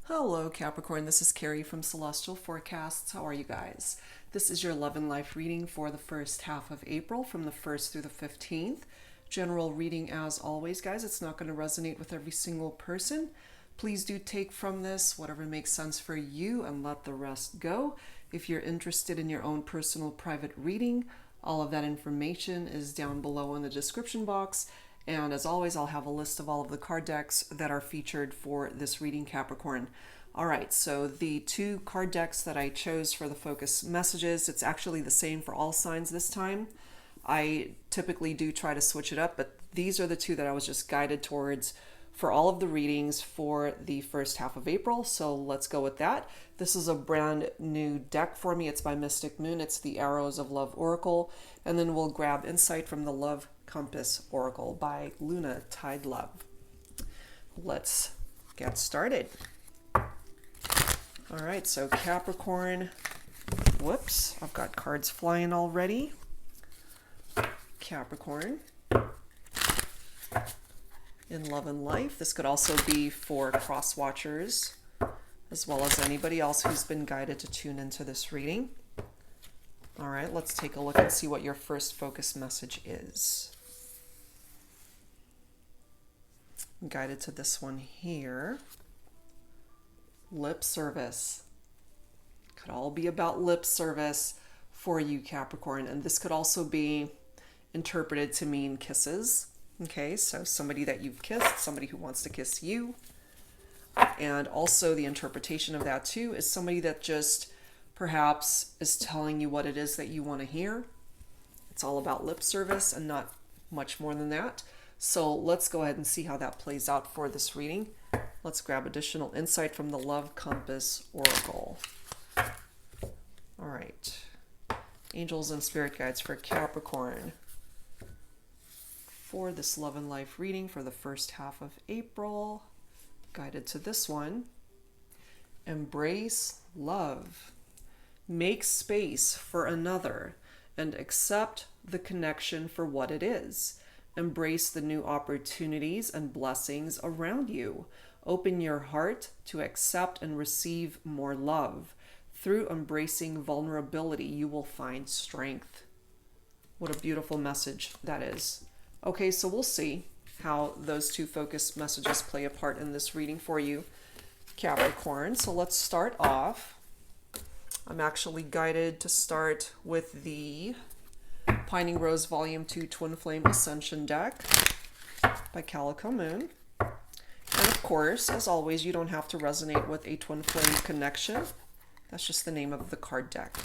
Hello Capricorn, this is Carrie from Celestial Forecasts. How are you guys? This is your love and life reading for the first half of April from the 1st through the 15th. General reading as always, guys. It's not going to resonate with every single person. Please do take from this whatever makes sense for you and let the rest go. If you're interested in your own personal private reading, all of that information is down below in the description box. And as always, I'll have a list of all of the card decks that are featured for this reading, Capricorn. All right, so the two card decks that I chose for the focus messages, it's actually the same for all signs this time. I typically do try to switch it up, but these are the two that I was just guided towards for all of the readings for the first half of April. So let's go with that. This is a brand new deck for me. It's by Mystic Moon. It's the Arrows of Love Oracle. And then we'll grab insight from the Love Compass Oracle by Luna Tide Love. Let's get started. All right, so Capricorn. Whoops, I've got cards flying already. Capricorn. In love and life. This could also be for cross watchers, as well as anybody else who's been guided to tune into this reading. All right, let's take a look and see what your first focus message is. I'm guided to this one here. Lip service. Could all be about lip service for you, Capricorn. And this could also be interpreted to mean kisses. Okay, so somebody that you've kissed, somebody who wants to kiss you. And also the interpretation of that too is somebody that just perhaps is telling you what it is that you want to hear. It's all about lip service and not much more than that. So let's go ahead and see how that plays out for this reading. Let's grab additional insight from the Love Compass Oracle. All right. Angels and spirit guides for Capricorn for this love and life reading for the first half of April. Guided to this one. Embrace love. Make space for another and accept the connection for what it is. Embrace the new opportunities and blessings around you. Open your heart to accept and receive more love. Through embracing vulnerability, you will find strength. What a beautiful message that is. Okay, so we'll see how those two focus messages play a part in this reading for you, Capricorn. So let's start off. I'm actually guided to start with the Pining Rose Volume 2 Twin Flame Ascension deck by Calico Moon. And of course, as always, you don't have to resonate with a twin flame connection. That's just the name of the card deck.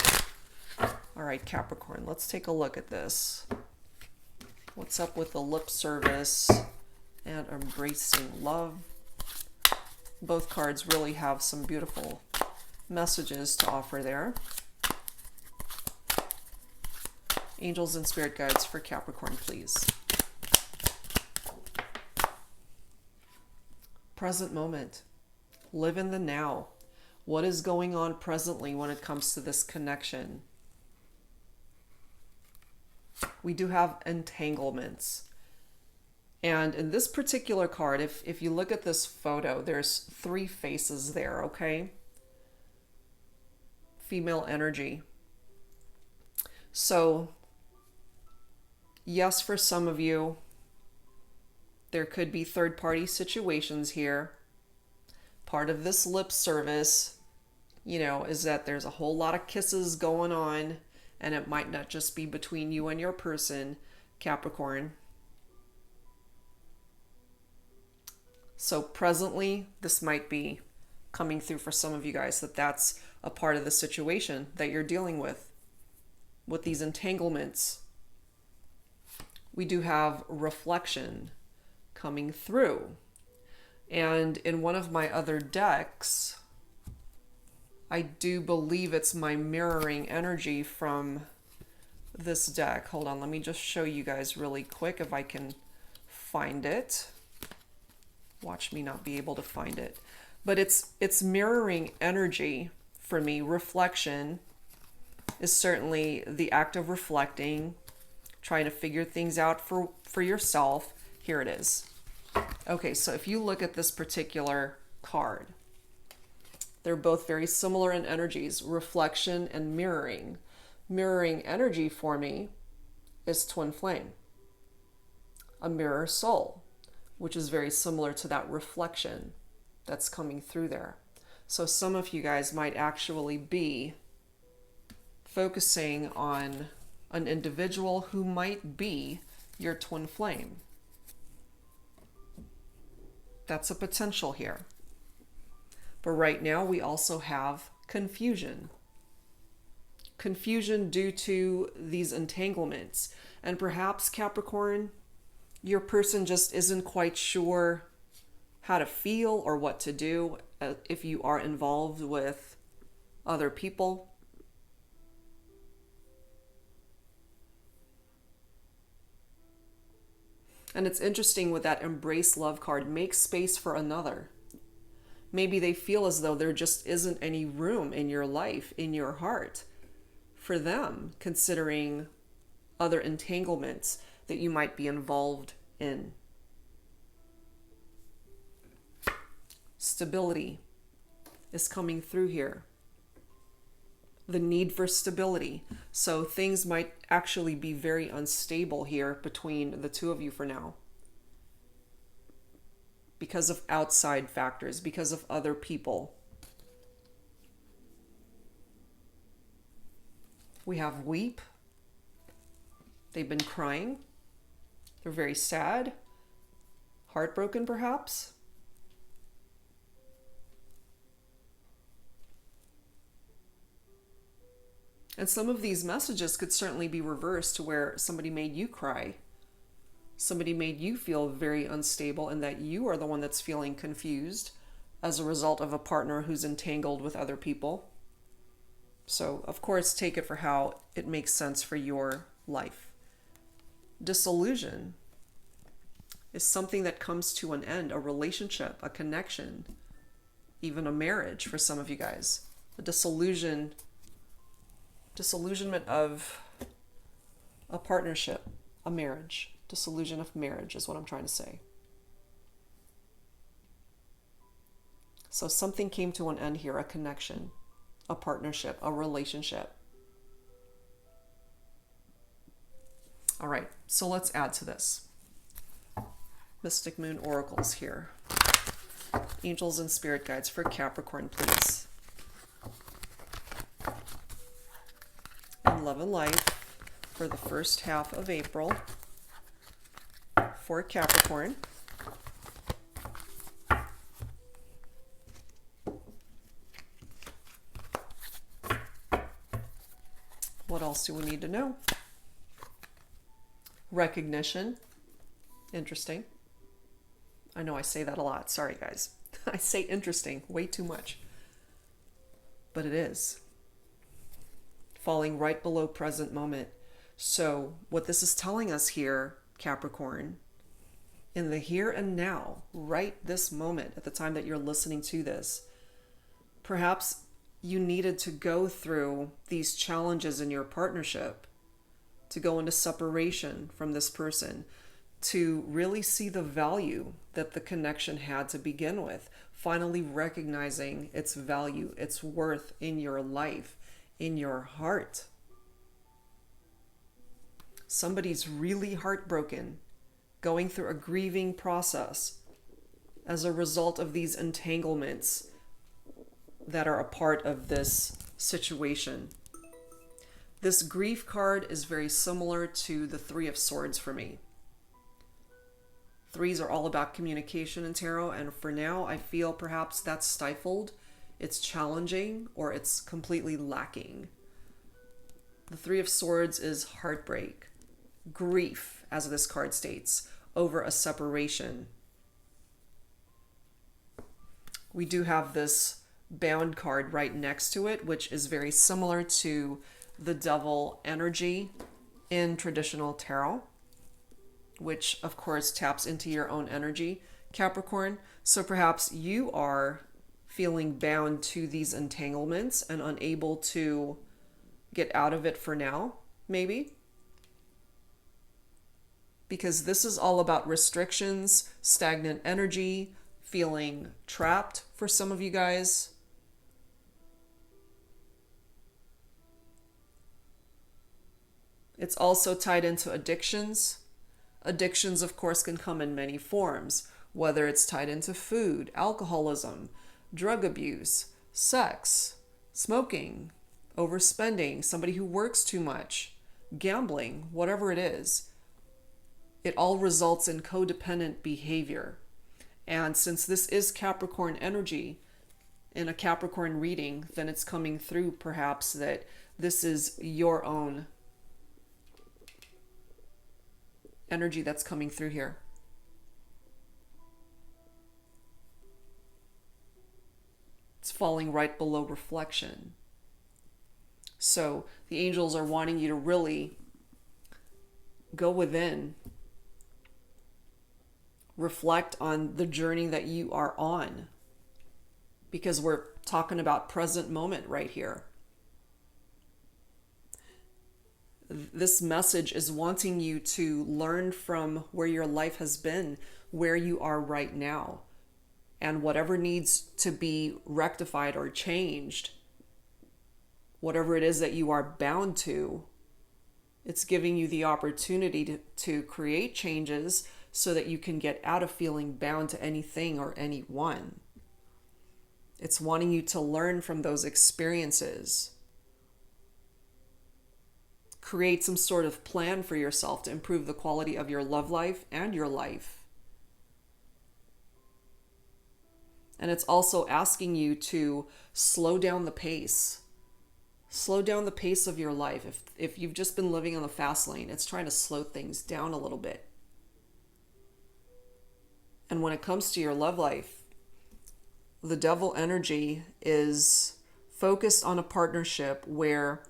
All right, Capricorn, let's take a look at this. What's up with the lip service and embracing love? Both cards really have some beautiful messages to offer there. Angels and spirit guides for Capricorn, please. Present moment. Live in the now. What is going on presently when it comes to this connection? We do have entanglements. And in this particular card, if you look at this photo, there's three faces there, okay? Female energy. So, yes, for some of you, there could be third-party situations here. Part of this lip service, is that there's a whole lot of kisses going on, and it might not just be between you and your person, Capricorn. So presently, this might be coming through for some of you guys, that's a part of the situation that you're dealing with these entanglements. We do have reflection coming through. And in one of my other decks, I do believe it's my mirroring energy from this deck. Hold on, let me just show you guys really quick if I can find it. Watch me not be able to find it. But it's mirroring energy for me. Reflection is certainly the act of reflecting, trying to figure things out for yourself. Here it is. Okay, so if you look at this particular card, They're both very similar in energies, reflection and mirroring. Mirroring energy for me is twin flame, a mirror soul, which is very similar to that reflection that's coming through there. So some of you guys might actually be focusing on an individual who might be your twin flame. That's a potential here. But right now we also have confusion. Confusion due to these entanglements. And perhaps, Capricorn, your person just isn't quite sure how to feel or what to do if you are involved with other people. And it's interesting with that embrace love card, make space for another. Maybe they feel as though there just isn't any room in your life, in your heart, for them, considering other entanglements that you might be involved in. Stability is coming through here. The need for stability. So things might actually be very unstable here between the two of you for now. Because of outside factors, because of other people. We have weep. They've been crying. They're very sad. Heartbroken, perhaps. And some of these messages could certainly be reversed to where somebody made you cry. Somebody made you feel very unstable and that you are the one that's feeling confused as a result of a partner who's entangled with other people. So, of course, take it for how it makes sense for your life. Disillusion is something that comes to an end, a relationship, a connection, even a marriage for some of you guys. A disillusionment of a partnership, a marriage. Disillusion of marriage is what I'm trying to say. So something came to an end here, a connection, a partnership, a relationship. All right, so let's add to this. Mystic Moon Oracles here. Angels and Spirit Guides for Capricorn, please. And Love and Life for the first half of April for Capricorn. What else do we need to know? Recognition. Interesting. I know I say that a lot. Sorry, guys. I say interesting way too much. But it is. Falling right below present moment. So what this is telling us here, Capricorn, in the here and now, right this moment, at the time that you're listening to this, perhaps you needed to go through these challenges in your partnership, to go into separation from this person, to really see the value that the connection had to begin with, finally recognizing its value, its worth in your life, in your heart. Somebody's really heartbroken, going through a grieving process as a result of these entanglements that are a part of this situation. This grief card is very similar to the Three of Swords for me. Threes are all about communication in tarot, and for now I feel perhaps that's stifled, it's challenging, or it's completely lacking. The Three of Swords is heartbreak, grief, as this card states, over a separation. We do have this Bound card right next to it, which is very similar to the Devil energy in traditional tarot, which of course taps into your own energy, Capricorn. So perhaps you are feeling bound to these entanglements and unable to get out of it for now, maybe. Because this is all about restrictions, stagnant energy, feeling trapped for some of you guys. It's also tied into addictions. Addictions, of course, can come in many forms, whether it's tied into food, alcoholism, drug abuse, sex, smoking, overspending, somebody who works too much, gambling, whatever it is. It all results in codependent behavior. And since this is Capricorn energy in a Capricorn reading, then it's coming through perhaps that this is your own energy that's coming through here. It's falling right below reflection. So the angels are wanting you to really go within, reflect on the journey that you are on, because we're talking about present moment right here. This message is wanting you to learn from where your life has been, where you are right now, and whatever needs to be rectified or changed, whatever it is that you are bound to, it's giving you the opportunity to create changes so that you can get out of feeling bound to anything or anyone. It's wanting you to learn from those experiences. Create some sort of plan for yourself to improve the quality of your love life and your life. And it's also asking you to slow down the pace. Slow down the pace of your life. If you've just been living on the fast lane, it's trying to slow things down a little bit. And when it comes to your love life, the devil energy is focused on a partnership where,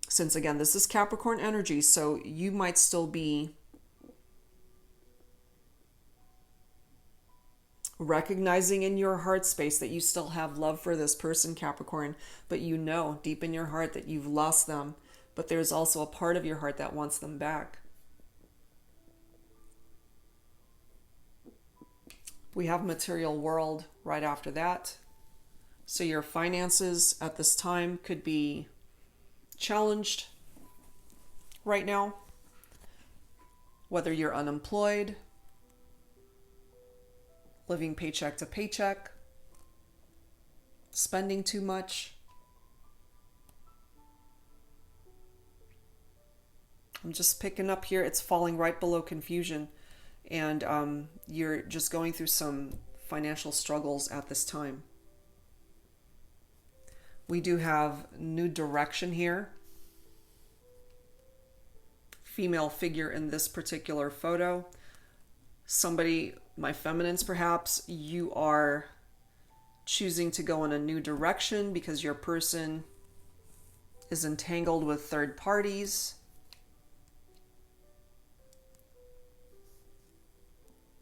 since again, this is Capricorn energy, so you might still be recognizing in your heart space that you still have love for this person, Capricorn, but you know deep in your heart that you've lost them, but there's also a part of your heart that wants them back. We have material world right after that. So your finances at this time could be challenged right now, whether you're unemployed, living paycheck to paycheck, spending too much. I'm just picking up here, it's falling right below confusion, and you're just going through some financial struggles at this time. We do have new direction here. Female figure in this particular photo. Somebody, my feminines perhaps, you are choosing to go in a new direction because your person is entangled with third parties.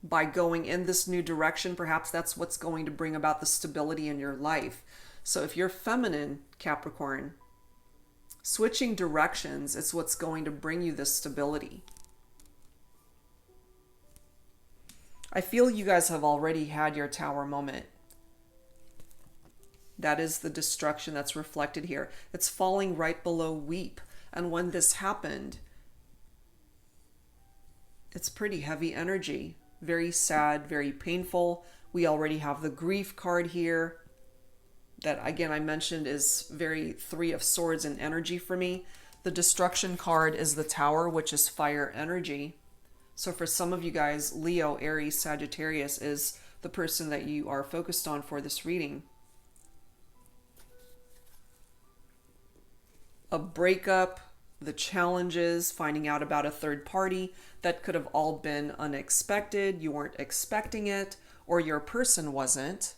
By going in this new direction, perhaps that's what's going to bring about the stability in your life. So if you're feminine, Capricorn, switching directions is what's going to bring you this stability. I feel you guys have already had your tower moment. That is the destruction that's reflected here. It's falling right below weep. And when this happened, it's pretty heavy energy. Very sad, very painful. We already have the grief card here. That, again, I mentioned is very Three of Swords in energy for me. The destruction card is the Tower, which is fire energy. So for some of you guys, Leo, Aries, Sagittarius is the person that you are focused on for this reading. A breakup, the challenges, finding out about a third party, that could have all been unexpected. You weren't expecting it, or your person wasn't.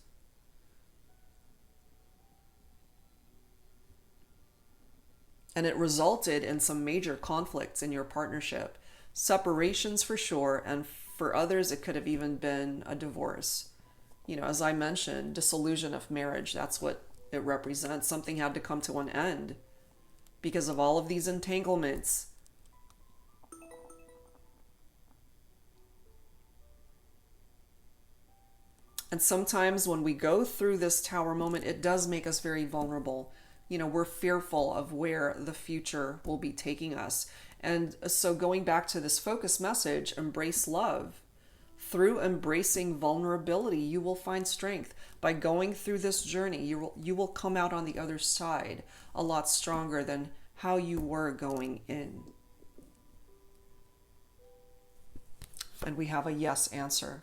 And it resulted in some major conflicts in your partnership. Separations for sure, and for others it could have even been a divorce. You know, as I mentioned, dissolution of marriage, that's what it represents. Something had to come to an end because of all of these entanglements. And sometimes when we go through this tower moment, it does make us very vulnerable. You know, we're fearful of where the future will be taking us. And so going back to this focus message, embrace love. Through embracing vulnerability, you will find strength. By going through this journey, you will come out on the other side a lot stronger than how you were going in. And we have a yes answer.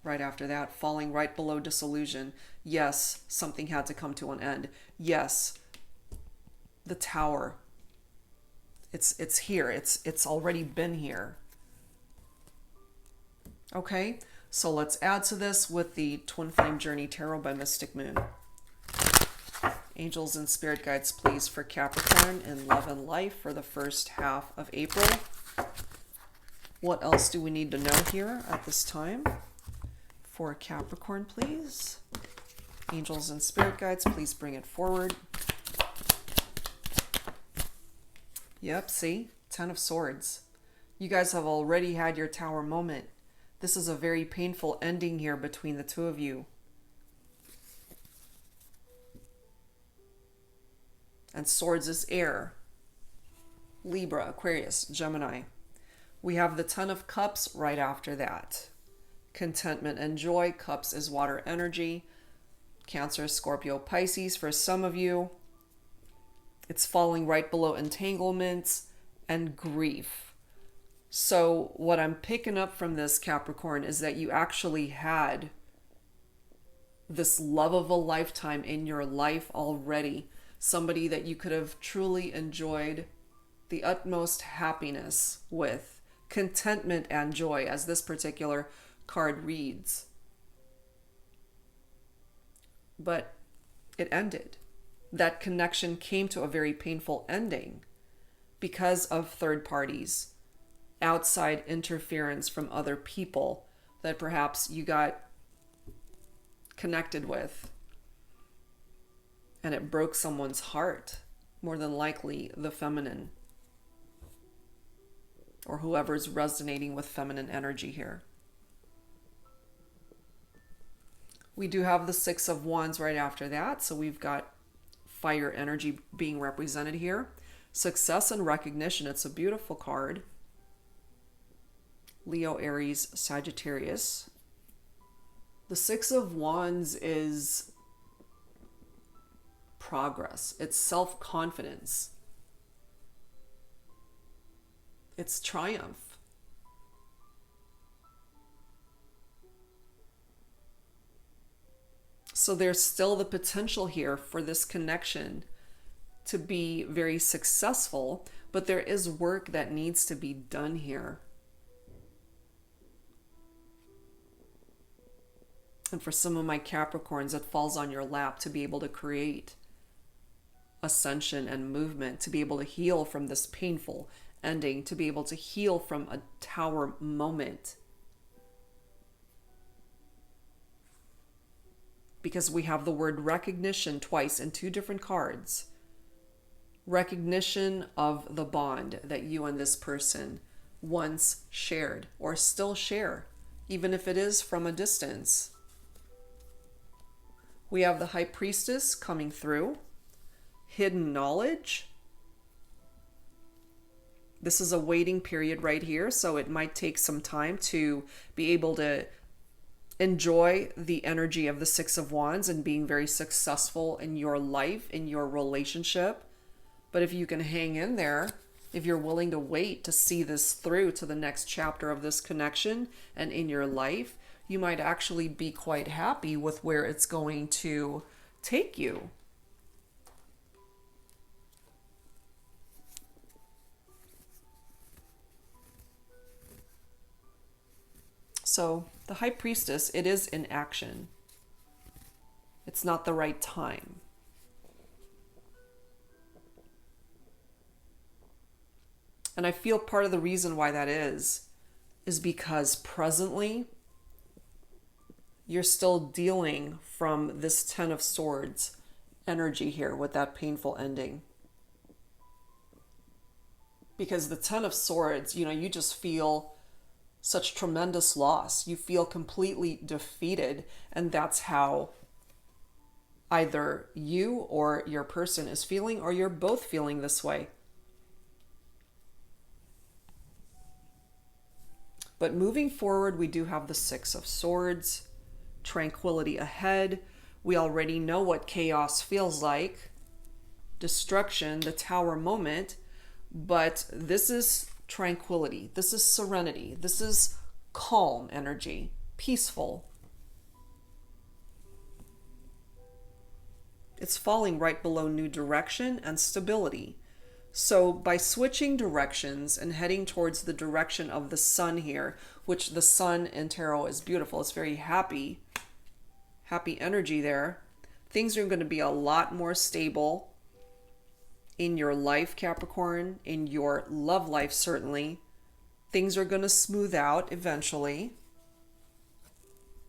Right after that, falling right below disillusion. Yes, something had to come to an end. Yes, the tower. It's here. It's already been here. Okay, so let's add to this with the Twin Flame Journey Tarot by Mystic Moon. Angels and spirit guides, please, for Capricorn in love and life for the first half of April. What else do we need to know here at this time? For Capricorn, please. Angels and spirit guides, please bring it forward. Yep, see? 10 of Swords. You guys have already had your tower moment. This is a very painful ending here between the two of you. And Swords is air. Libra, Aquarius, Gemini. We have the 10 of Cups right after that. Contentment and joy. Cups is water energy. Cancer, Scorpio, Pisces. For some of you, it's falling right below entanglements and grief. So what I'm picking up from this, Capricorn, is that you actually had this love of a lifetime in your life already. Somebody that you could have truly enjoyed the utmost happiness with. Contentment and joy, as this particular card reads. But it ended. That connection came to a very painful ending because of third parties, outside interference from other people that perhaps you got connected with. And it broke someone's heart, more than likely the feminine, or whoever's resonating with feminine energy here. We do have the 6 of Wands right after that, so we've got fire energy being represented here. Success and recognition, it's a beautiful card. Leo, Aries, Sagittarius. The 6 of Wands is progress. It's self-confidence. It's triumph. So there's still the potential here for this connection to be very successful, but there is work that needs to be done here. And for some of my Capricorns, it falls on your lap to be able to create ascension and movement, to be able to heal from this painful ending, to be able to heal from a tower moment. Because we have the word recognition twice in 2 different cards. Recognition of the bond that you and this person once shared or still share, even if it is from a distance. We have the High Priestess coming through. Hidden knowledge. This is a waiting period right here, so it might take some time to be able to enjoy the energy of the 6 of Wands and being very successful in your life, in your relationship. But if you can hang in there, if you're willing to wait to see this through to the next chapter of this connection and in your life, you might actually be quite happy with where it's going to take you. So the High Priestess, it is in action. It's not the right time. And I feel part of the reason why that is because presently you're still dealing from this 10 of Swords energy here with that painful ending. Because the 10 of Swords, you just feel such tremendous loss. You feel completely defeated, and that's how either you or your person is feeling, or you're both feeling this way. But moving forward, we do have the Six of Swords, tranquility ahead. We already know what chaos feels like, destruction, the Tower moment, but this is tranquility. This is serenity. This is calm energy, peaceful. It's falling right below new direction and stability. So by switching directions and heading towards the direction of the sun here, which the sun in tarot is beautiful, it's very happy energy there. Things are going to be a lot more stable in your life, Capricorn, in your love life, certainly. Things are going to smooth out eventually,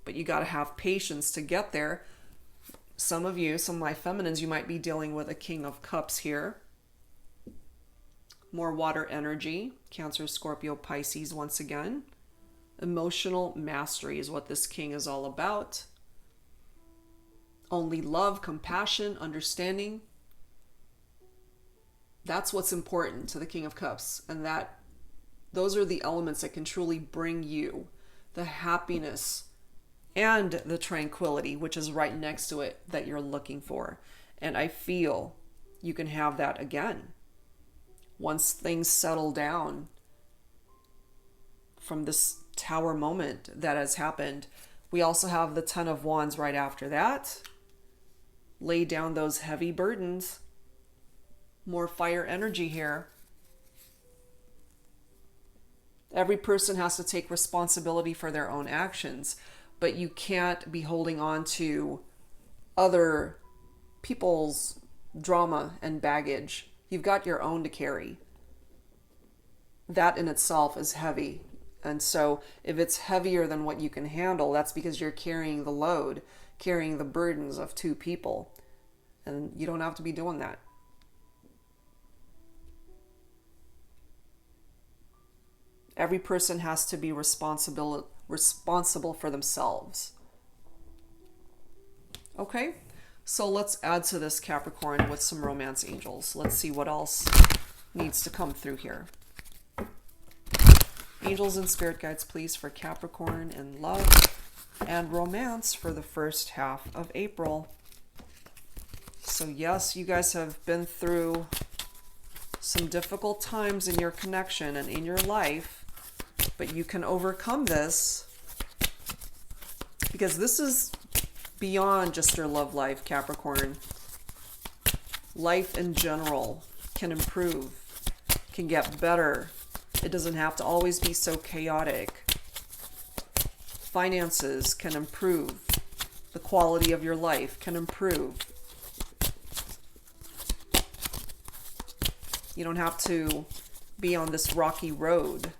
but you got to have patience to get there. Some of you, some of my feminines, you might be dealing with a King of Cups here. More water energy, Cancer, Scorpio, Pisces once again. Emotional mastery is what this king is all about. Only love, compassion, understanding. That's what's important to the King of Cups. And those are the elements that can truly bring you the happiness and the tranquility, which is right next to it, that you're looking for. And I feel you can have that again once things settle down from this Tower moment that has happened. We also have the Ten of Wands right after that. Lay down those heavy burdens. More fire energy here. Every person has to take responsibility for their own actions, but you can't be holding on to other people's drama and baggage. You've got your own to carry. That in itself is heavy. And so if it's heavier than what you can handle, that's because you're carrying the load, carrying the burdens of two people. And you don't have to be doing that. Every person has to be responsible for themselves. Okay, so let's add to this, Capricorn, with some romance angels. Let's see what else needs to come through here. Angels and spirit guides, please, for Capricorn in love and romance for the first half of April. So yes, you guys have been through some difficult times in your connection and in your life, but you can overcome this, because this is beyond just your love life, Capricorn. Life in general can improve, can get better. It doesn't have to always be so chaotic. Finances can improve. The quality of your life can improve. You don't have to be on this rocky road.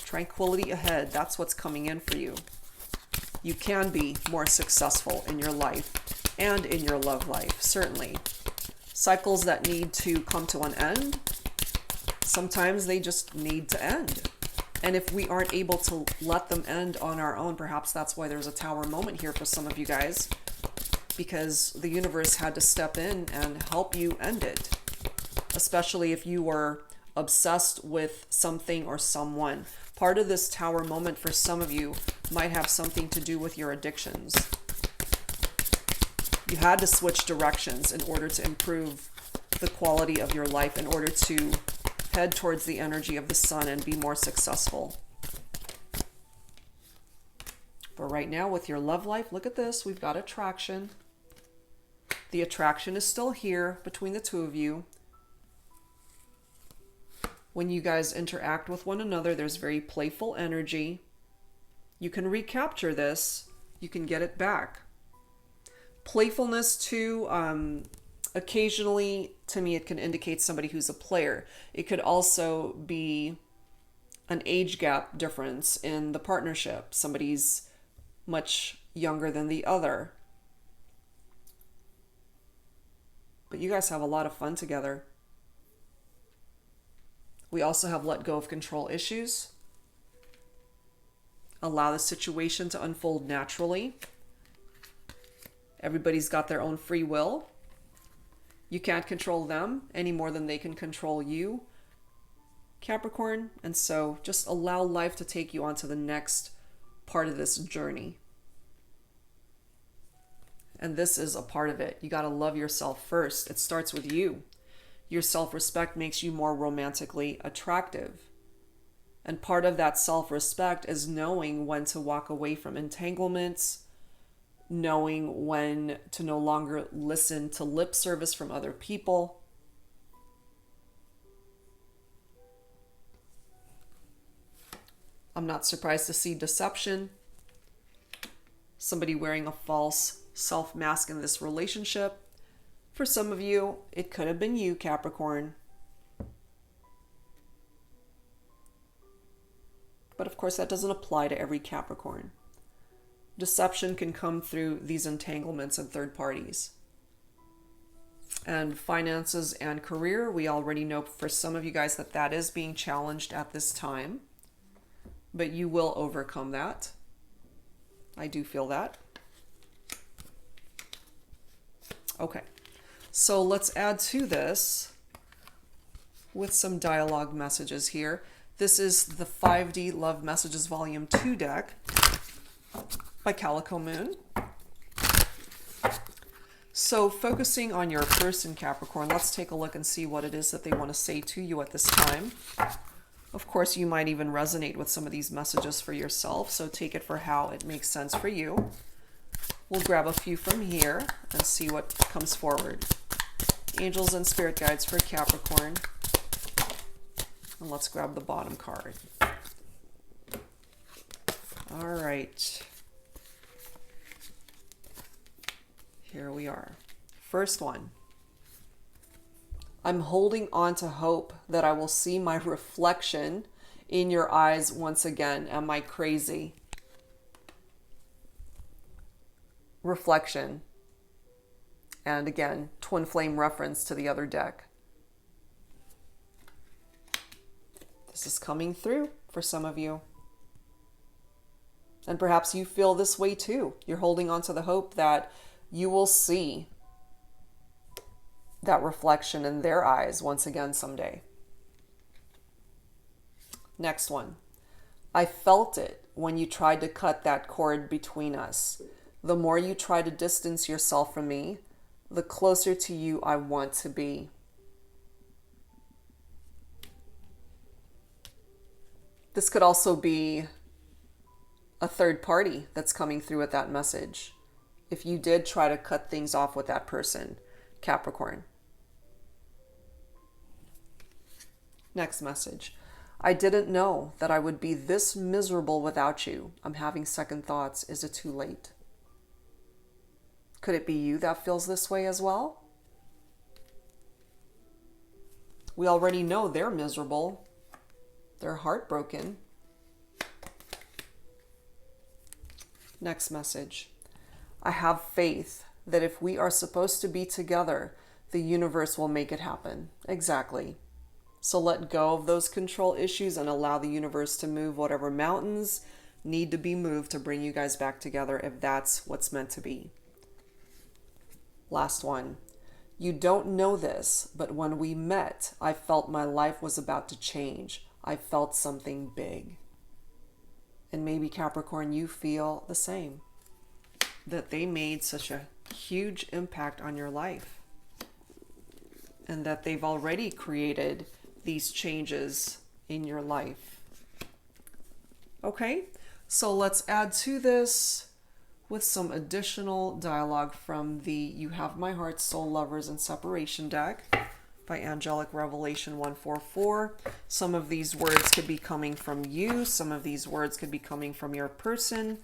Tranquility ahead, that's what's coming in for you. You can be more successful in your life and in your love life, certainly. Cycles that need to come to an end, sometimes they just need to end. And if we aren't able to let them end on our own, perhaps that's why there's a Tower moment here for some of you guys, because the universe had to step in and help you end it, especially if you were obsessed with something or someone. Part of this Tower moment for some of you might have something to do with your addictions. You had to switch directions in order to improve the quality of your life, in order to head towards the energy of the sun and be more successful. But right now with your love life, look at this. We've got attraction. The attraction is still here between the two of you. When you guys interact with one another, there's very playful energy. You can recapture this. You can get it back. Playfulness too, occasionally, to me, it can indicate somebody who's a player. It could also be an age gap difference in the partnership. Somebody's much younger than the other. But you guys have a lot of fun together. We also have let go of control issues. Allow the situation to unfold naturally. Everybody's got their own free will. You can't control them any more than they can control you. Capricorn. And so just allow life to take you on to the next part of this journey. And this is a part of it. You got to love yourself first. It starts with you. Your self-respect makes you more romantically attractive. And part of that self-respect is knowing when to walk away from entanglements, knowing when to no longer listen to lip service from other people. I'm not surprised to see deception. Somebody wearing a false self-mask in this relationship. For some of you, it could have been you, Capricorn. But of course, that doesn't apply to every Capricorn. Deception can come through these entanglements and third parties. And finances and career, we already know for some of you guys that that is being challenged at this time. But you will overcome that. I do feel that. Okay, so let's add to this with some dialogue messages here. This is the 5D Love Messages Volume 2 deck by Calico Moon. So focusing on your person, Capricorn, let's take a look and see what it is that they want to say to you at this time. Of course, you might even resonate with some of these messages for yourself, so take it for how it makes sense for you. We'll grab a few from here and see what comes forward. Angels and spirit guides for Capricorn. And let's grab the bottom card. All right. Here we are. First one. I'm holding on to hope that I will see my reflection in your eyes once again. Am I crazy? Reflection. And again, twin flame reference to the other deck. This is coming through for some of you. And perhaps you feel this way too. You're holding on to the hope that you will see that reflection in their eyes once again someday. Next one. I felt it when you tried to cut that cord between us. The more you try to distance yourself from me, the closer to you I want to be. This could also be a third party that's coming through with that message. If you did try to cut things off with that person, Capricorn. Next message. I didn't know that I would be this miserable without you. I'm having second thoughts. Is it too late? Could it be you that feels this way as well? We already know they're miserable. They're heartbroken. Next message. I have faith that if we are supposed to be together, the universe will make it happen. Exactly. So let go of those control issues and allow the universe to move whatever mountains need to be moved to bring you guys back together if that's what's meant to be. Last one. You don't know this, but when we met, I felt my life was about to change. I felt something big. And maybe Capricorn, you feel the same. That they made such a huge impact on your life. And that they've already created these changes in your life. Okay, so let's add to this with some additional dialogue from the You Have My Heart, Soul Lovers and Separation deck by Angelic Revelation 144. Some of these words could be coming from you. Some of these words could be coming from your person.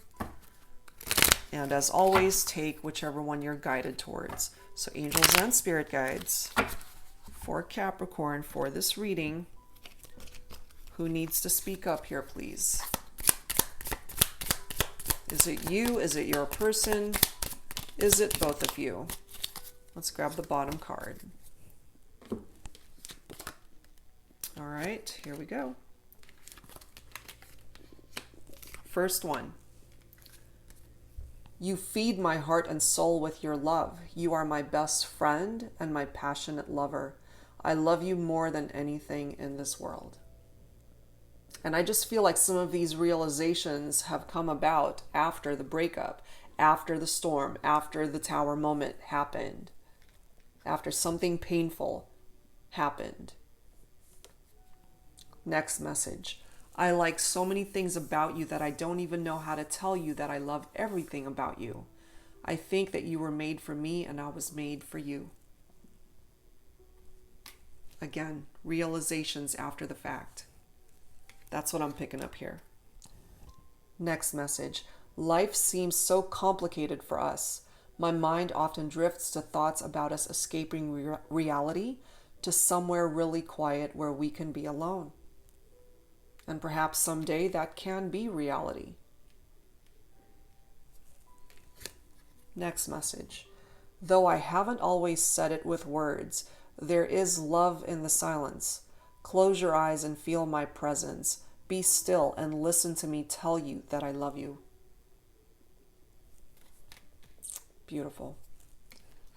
And as always, take whichever one you're guided towards. So angels and spirit guides for Capricorn for this reading. Who needs to speak up here, please? Is it you? Is it your person? Is it both of you? Let's grab the bottom card. All right, here we go. First one. You feed my heart and soul with your love. You are my best friend and my passionate lover. I love you more than anything in this world. And I just feel like some of these realizations have come about after the breakup, after the storm, after the tower moment happened, after something painful happened. Next message. I like so many things about you that I don't even know how to tell you that I love everything about you. I think that you were made for me and I was made for you. Again, realizations after the fact. That's what I'm picking up here. Next message. Life seems so complicated for us. My mind often drifts to thoughts about us escaping reality to somewhere really quiet where we can be alone. And perhaps someday that can be reality. Next message. Though I haven't always said it with words, there is love in the silence. Close your eyes and feel my presence. Be still and listen to me tell you that I love you. Beautiful.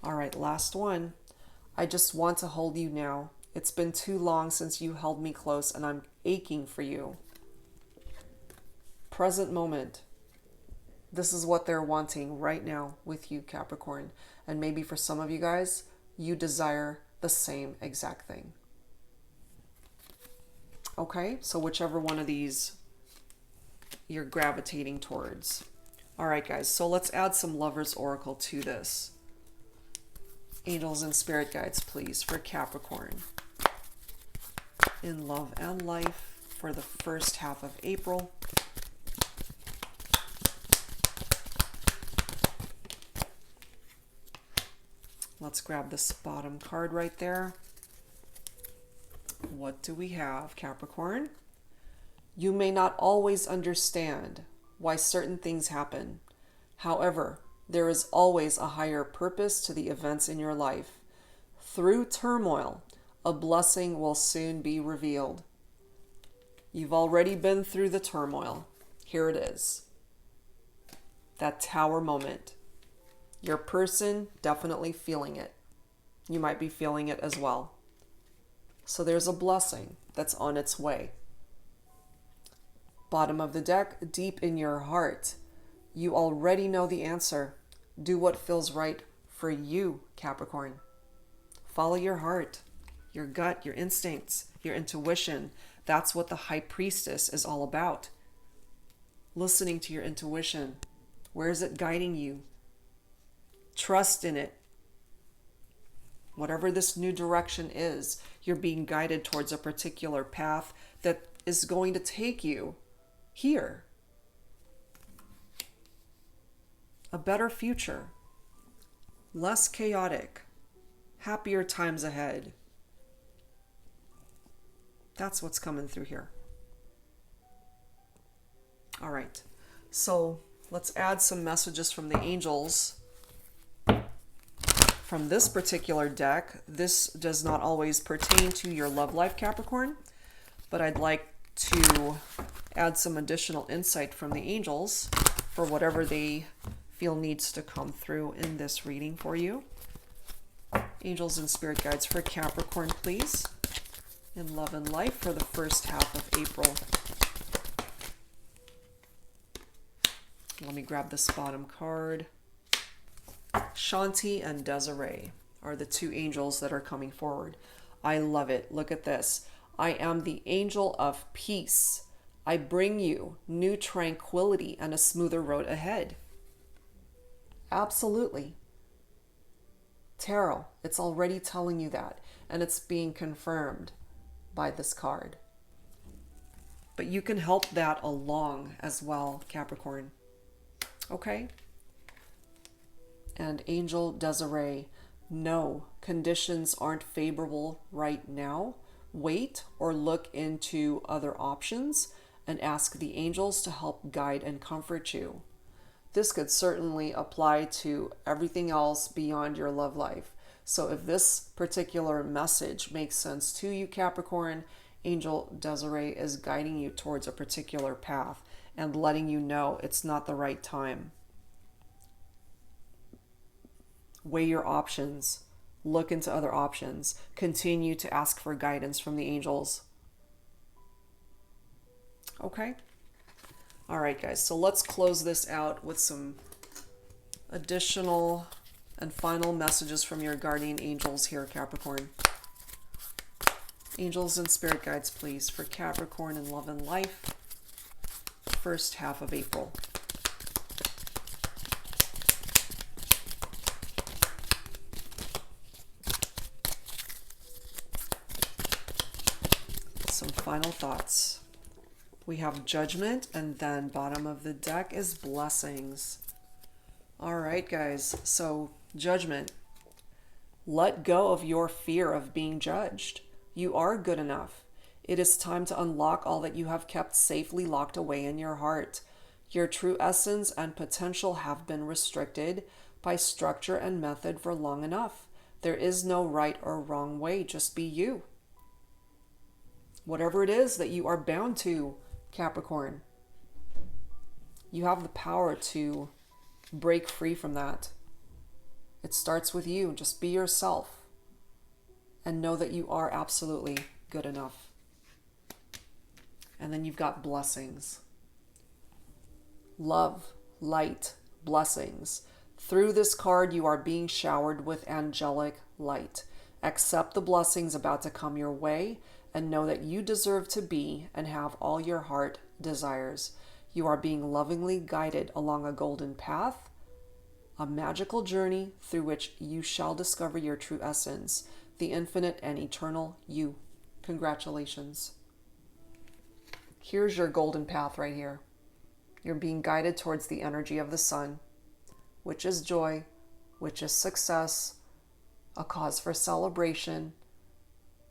All right, last one. I just want to hold you now. It's been too long since you held me close and I'm aching for you. Present moment. This is what they're wanting right now with you, Capricorn. And maybe for some of you guys, you desire the same exact thing. Okay, so whichever one of these you're gravitating towards. All right, guys, so let's add some Lover's Oracle to this. Angels and spirit guides, please, for Capricorn. In love and life for the first half of April. Let's grab this bottom card right there. What do we have, Capricorn? You may not always understand why certain things happen. However, there is always a higher purpose to the events in your life. Through turmoil, a blessing will soon be revealed. You've already been through the turmoil. Here it is. That tower moment. Your person definitely feeling it. You might be feeling it as well. So there's a blessing that's on its way. Bottom of the deck, deep in your heart, you already know the answer. Do what feels right for you, Capricorn. Follow your heart, your gut, your instincts, your intuition. That's what the High Priestess is all about. Listening to your intuition. Where is it guiding you? Trust in it. Whatever this new direction is, you're being guided towards a particular path that is going to take you here. A better future. Less chaotic. Happier times ahead. That's what's coming through here. All right. So let's add some messages from the angels. From this particular deck, this does not always pertain to your love life, Capricorn, but I'd like to add some additional insight from the angels for whatever they feel needs to come through in this reading for you. Angels and spirit guides for Capricorn, please. In love and life for the first half of April. Let me grab this bottom card. Shanti and Desiree are the two angels that are coming forward. I love it. Look at this. I am the angel of peace. I bring you new tranquility and a smoother road ahead. Absolutely. Tarot, it's already telling you that, and it's being confirmed by this card. But you can help that along as well, Capricorn. Okay? And Angel Desiree, no, conditions aren't favorable right now. Wait or look into other options and ask the angels to help guide and comfort you. This could certainly apply to everything else beyond your love life. So if this particular message makes sense to you, Capricorn, Angel Desiree is guiding you towards a particular path and letting you know it's not the right time. Weigh your options. Look into other options. Continue to ask for guidance from the angels. Okay? All right, guys. So let's close this out with some additional and final messages from your guardian angels here, Capricorn. Angels and spirit guides, please, for Capricorn in love and life, first half of April. Some final thoughts. We have judgment, and then bottom of the deck is blessings. All right, guys. So judgment. Let go of your fear of being judged. You are good enough. It is time to unlock all that you have kept safely locked away in your heart. Your true essence and potential have been restricted by structure and method for long enough. There is no right or wrong way. Just be you. Whatever it is that you are bound to, Capricorn, you have the power to break free from that. It starts with you. Just be yourself and know that you are absolutely good enough. And then you've got blessings. Love, light, blessings. Through this card, you are being showered with angelic light. Accept the blessings about to come your way and know that you deserve to be and have all your heart desires. You are being lovingly guided along a golden path, a magical journey through which you shall discover your true essence, the infinite and eternal you. Congratulations. Here's your golden path right here. You're being guided towards the energy of the sun, which is joy, which is success, a cause for celebration,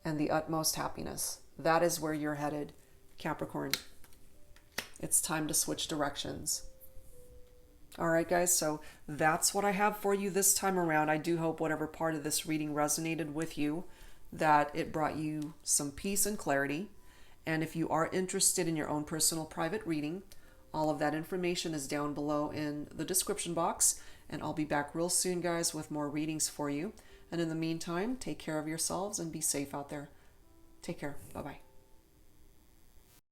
and the utmost happiness. That is where you're headed, Capricorn. It's time to switch directions. All right, guys, so that's what I have for you this time around. I do hope whatever part of this reading resonated with you, that it brought you some peace and clarity. And if you are interested in your own personal private reading, all of that information is down below in the description box. And I'll be back real soon, guys, with more readings for you. And in the meantime, take care of yourselves and be safe out there. Take care. Bye-bye.